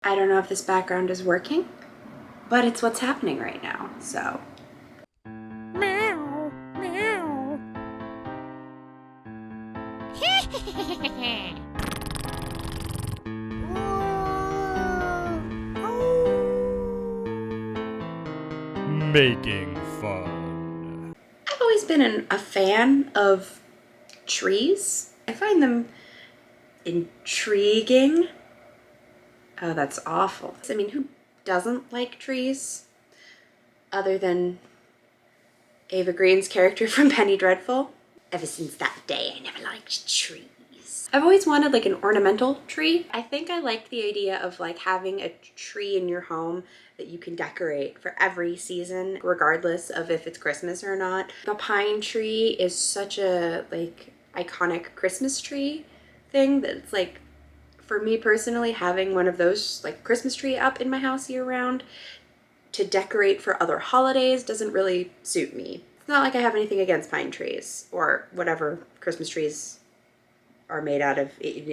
I don't know if this background is working, but it's what's happening right now, so. Meow, meow. Making fun. I've always been a fan of trees. I find them intriguing. Oh, that's awful. I mean, who doesn't like trees? Other than Ava Green's character from Penny Dreadful. Ever since that day, I never liked trees. I've always wanted like an ornamental tree. I think I like the idea of like having a tree in your home that you can decorate for every season, regardless of if it's Christmas or not. The pine tree is such a like iconic Christmas tree thing that it's like, for me personally, having one of those like Christmas tree up in my house year round to decorate for other holidays doesn't really suit me. It's not like I have anything against pine trees or whatever Christmas trees are made out of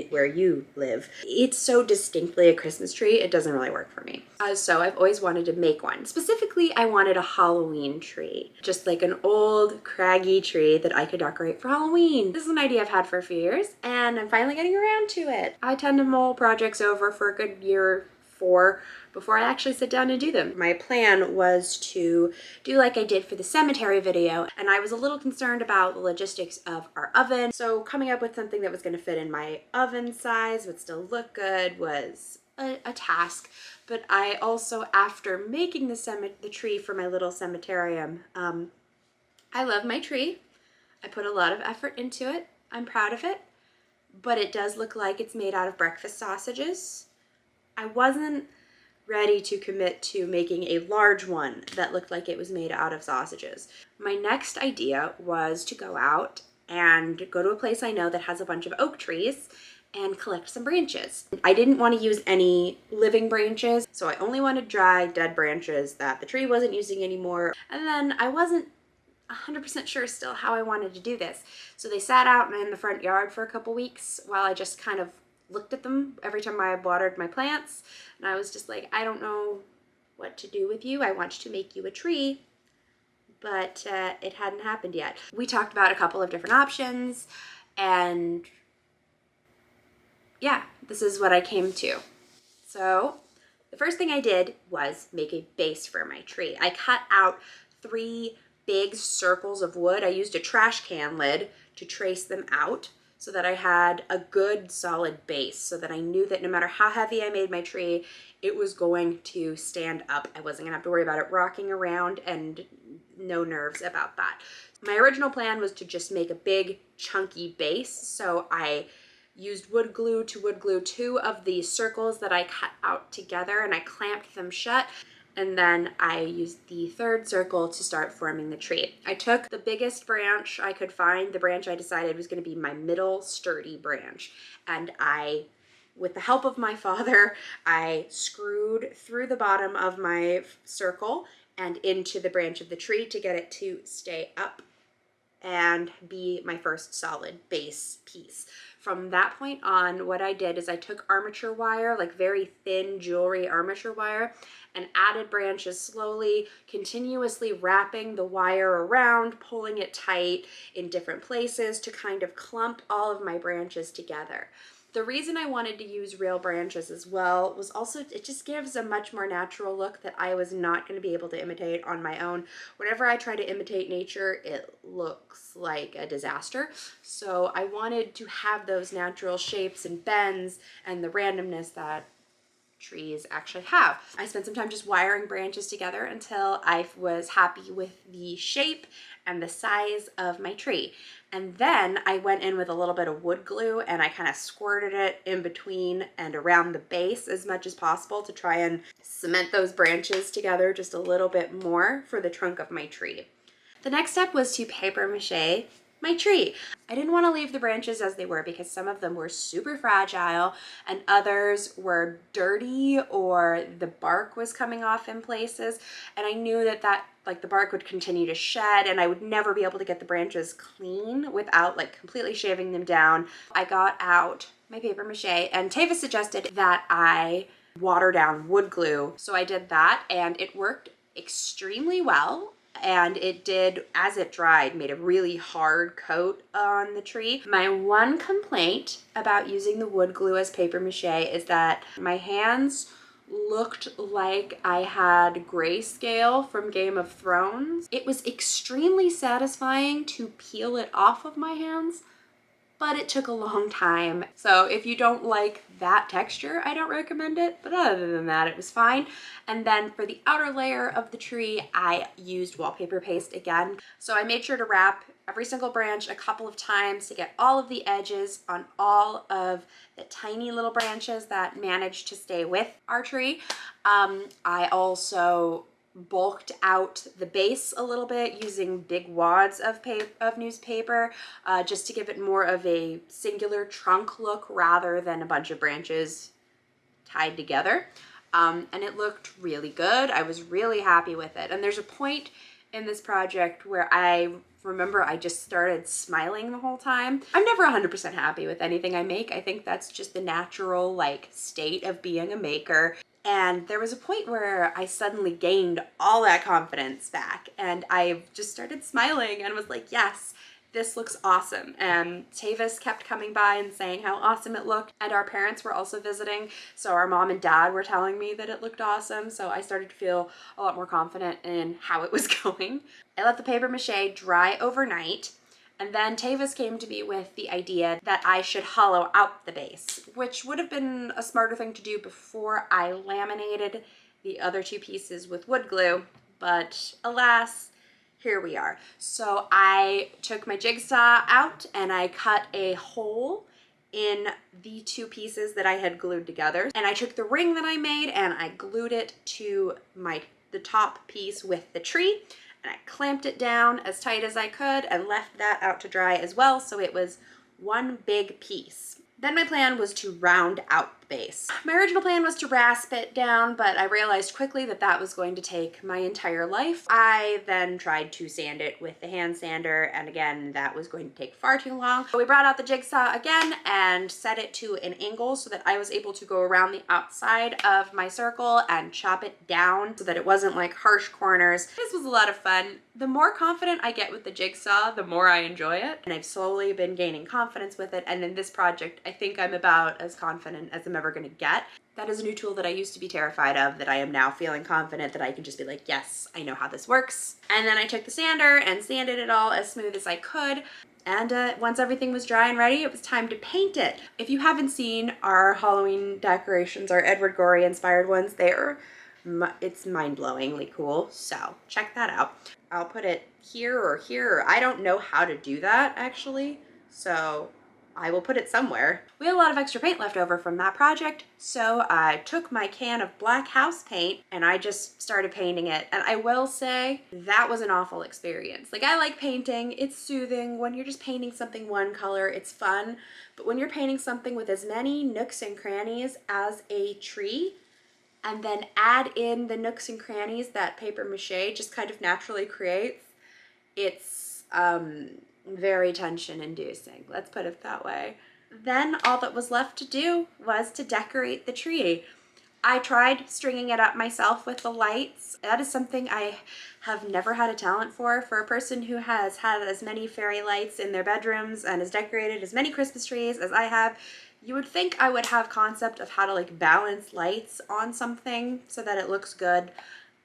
where you live. It's so distinctly a Christmas tree, it doesn't really work for me. So I've always wanted to make one. Specifically, I wanted a Halloween tree. Just like an old, craggy tree that I could decorate for Halloween. This is an idea I've had for a few years, and I'm finally getting around to it. I tend to mull projects over for a good year or four before I actually sit down and do them. My plan was to do like I did for the cemetery video, and I was a little concerned about the logistics of our oven. So coming up with something that was going to fit in my oven size, would still look good, was a task. But I also, after making the tree for my little cemeterium, I love my tree. I put a lot of effort into it. I'm proud of it, but it does look like it's made out of breakfast sausages. I wasn't ready to commit to making a large one that looked like it was made out of sausages. My next idea was to go out and go to a place I know that has a bunch of oak trees and collect some branches. I didn't want to use any living branches, so I only wanted dry, dead branches that the tree wasn't using anymore. And then I wasn't 100% sure still how I wanted to do this. So they sat out in the front yard for a couple weeks while I just kind of looked at them every time I watered my plants, and I was just like, I don't know what to do with you. I want to make you a tree, but it hadn't happened yet. We talked about a couple of different options, and yeah, this is what I came to. So the first thing I did was make a base for my tree. I cut out 3 big circles of wood. I used a trash can lid to trace them out so that I had a good solid base, so that I knew that no matter how heavy I made my tree, it was going to stand up. I wasn't gonna have to worry about it rocking around, and no nerves about that. My original plan was to just make a big chunky base, so I used wood glue to wood glue 2 of the circles that I cut out together, and I clamped them shut. And then I used the 3rd circle to start forming the tree. I took the biggest branch I could find, the branch I decided was going to be my middle sturdy branch. And with the help of my father, I screwed through the bottom of my circle and into the branch of the tree to get it to stay up and be my first solid base piece. From that point on, what I did is I took armature wire, like very thin jewelry armature wire, and added branches slowly, continuously wrapping the wire around, pulling it tight in different places to kind of clump all of my branches together. The reason I wanted to use real branches as well was also it just gives a much more natural look that I was not going to be able to imitate on my own. Whenever I try to imitate nature, it looks like a disaster. So I wanted to have those natural shapes and bends and the randomness that trees actually have. I spent some time just wiring branches together until I was happy with the shape and the size of my tree. And then I went in with a little bit of wood glue and I kind of squirted it in between and around the base as much as possible to try and cement those branches together just a little bit more for the trunk of my tree. The next step was to paper mache my tree. I didn't want to leave the branches as they were because some of them were super fragile and others were dirty, or the bark was coming off in places, and I knew that like the bark would continue to shed and I would never be able to get the branches clean without like completely shaving them down. I got out my paper mache, and Tava suggested that I water down wood glue. So I did that and it worked extremely well. And it did, as it dried, made a really hard coat on the tree. My one complaint about using the wood glue as paper mache is that my hands looked like I had grayscale from Game of Thrones. It was extremely satisfying to peel it off of my hands, but it took a long time. So if you don't like that texture, I don't recommend it. But other than that, it was fine. And then for the outer layer of the tree, I used wallpaper paste again. So I made sure to wrap every single branch a couple of times to get all of the edges on all of the tiny little branches that managed to stay with our tree. I also bulked out the base a little bit using big wads of newspaper, just to give it more of a singular trunk look rather than a bunch of branches tied together. And it looked really good. I was really happy with it. And there's a point in this project where I remember I just started smiling the whole time. I'm never 100% happy with anything I make. I think that's just the natural state of being a maker. And there was a point where I suddenly gained all that confidence back and I just started smiling and was like, yes, this looks awesome. And Tavis kept coming by and saying how awesome it looked. And our parents were also visiting. So our mom and dad were telling me that it looked awesome. So I started to feel a lot more confident in how it was going. I let the paper mache dry overnight. And then Tavis came to me with the idea that I should hollow out the base, which would have been a smarter thing to do before I laminated the other two pieces with wood glue, but alas, here we are. So I took my jigsaw out and I cut a hole in the two pieces that I had glued together. And I took the ring that I made and I glued it to the top piece with the tree. And I clamped it down as tight as I could and left that out to dry as well, so it was one big piece. Then my plan was to round out the base. My original plan was to rasp it down, but I realized quickly that that was going to take my entire life. I then tried to sand it with the hand sander, and again, that was going to take far too long. So we brought out the jigsaw again and set it to an angle so that I was able to go around the outside of my circle and chop it down so that it wasn't like harsh corners. This was a lot of fun. The more confident I get with the jigsaw, the more I enjoy it. And I've slowly been gaining confidence with it. And in this project, I think I'm about as confident as I'm ever gonna get. That is a new tool that I used to be terrified of that I am now feeling confident that I can just be like, yes, I know how this works. And then I took the sander and sanded it all as smooth as I could. And once everything was dry and ready, it was time to paint it. If you haven't seen our Halloween decorations, our Edward Gorey inspired ones, it's mind-blowingly cool. So check that out. I'll put it here or here. I don't know how to do that actually. So I will put it somewhere. We had a lot of extra paint left over from that project, so I took my can of black house paint and I just started painting it. And I will say that was an awful experience. Like, I like painting, it's soothing. When you're just painting something one color, it's fun. But when you're painting something with as many nooks and crannies as a tree, and then add in the nooks and crannies that paper mache just kind of naturally creates, it's very tension inducing, let's put it that way. Then all that was left to do was to decorate the tree. I tried stringing it up myself with the lights. That is something I have never had a talent for. For a person who has had as many fairy lights in their bedrooms and has decorated as many Christmas trees as I have, you would think I would have concept of how to balance lights on something so that it looks good.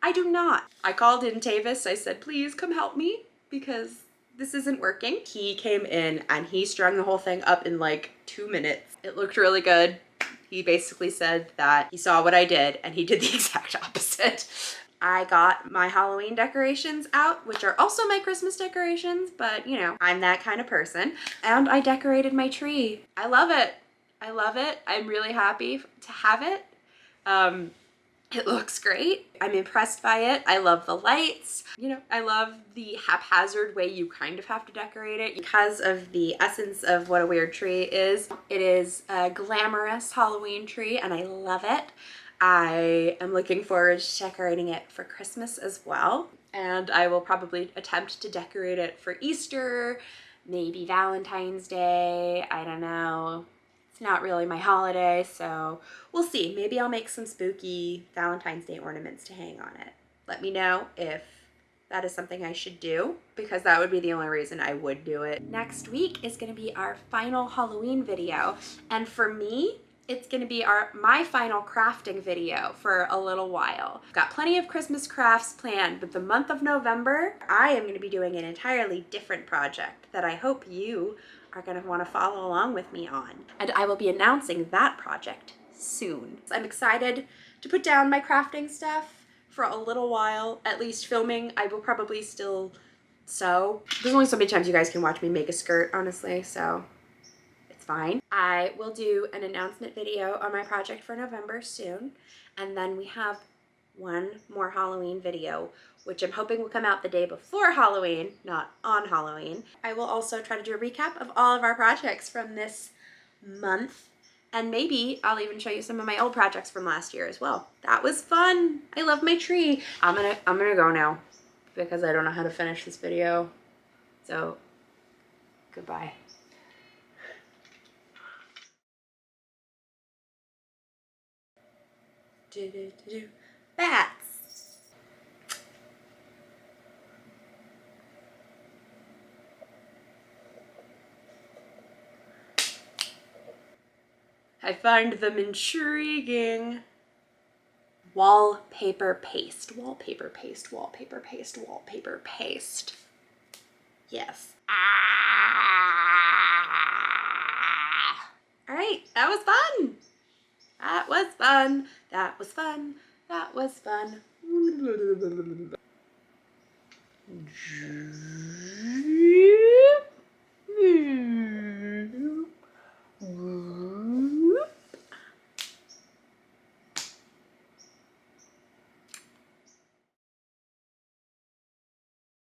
I do not. I called in Tavis. I said, please come help me because this isn't working. He came in and he strung the whole thing up in 2 minutes. It looked really good. He basically said that he saw what I did and he did the exact opposite. I got my Halloween decorations out, which are also my Christmas decorations, but I'm that kind of person. And I decorated my tree. I love it. I love it. I'm really happy to have it. It looks great. I'm impressed by it. I love the lights. I love the haphazard way you kind of have to decorate it because of the essence of what a weird tree is. It is a glamorous Halloween tree and I love it. I am looking forward to decorating it for Christmas as well. And I will probably attempt to decorate it for Easter, maybe Valentine's Day, I don't know. It's not really my holiday, so we'll see. Maybe I'll make some spooky Valentine's Day ornaments to hang on it. Let me know if that is something I should do, because that would be the only reason I would do it. Next week is going to be our final Halloween video, and for me, it's going to be my final crafting video for a little while. Got plenty of Christmas crafts planned, but the month of November, I am going to be doing an entirely different project that I hope you are going to want to follow along with me on. And I will be announcing that project soon. I'm excited to put down my crafting stuff for a little while, at least filming. I will probably still sew. There's only so many times you guys can watch me make a skirt, honestly, so it's fine. I will do an announcement video on my project for November soon, and then we have one more Halloween video, which I'm hoping will come out the day before Halloween, not on Halloween. I will also try to do a recap of all of our projects from this month, and maybe I'll even show you some of my old projects from last year as well. That was fun. I love my tree. I'm gonna go now because I don't know how to finish this video. So, goodbye. Bats. I find them intriguing. Wallpaper paste, wallpaper paste, wallpaper paste, wallpaper paste. Yes. Ah! All right, that was fun. That was fun. That was fun. That was fun.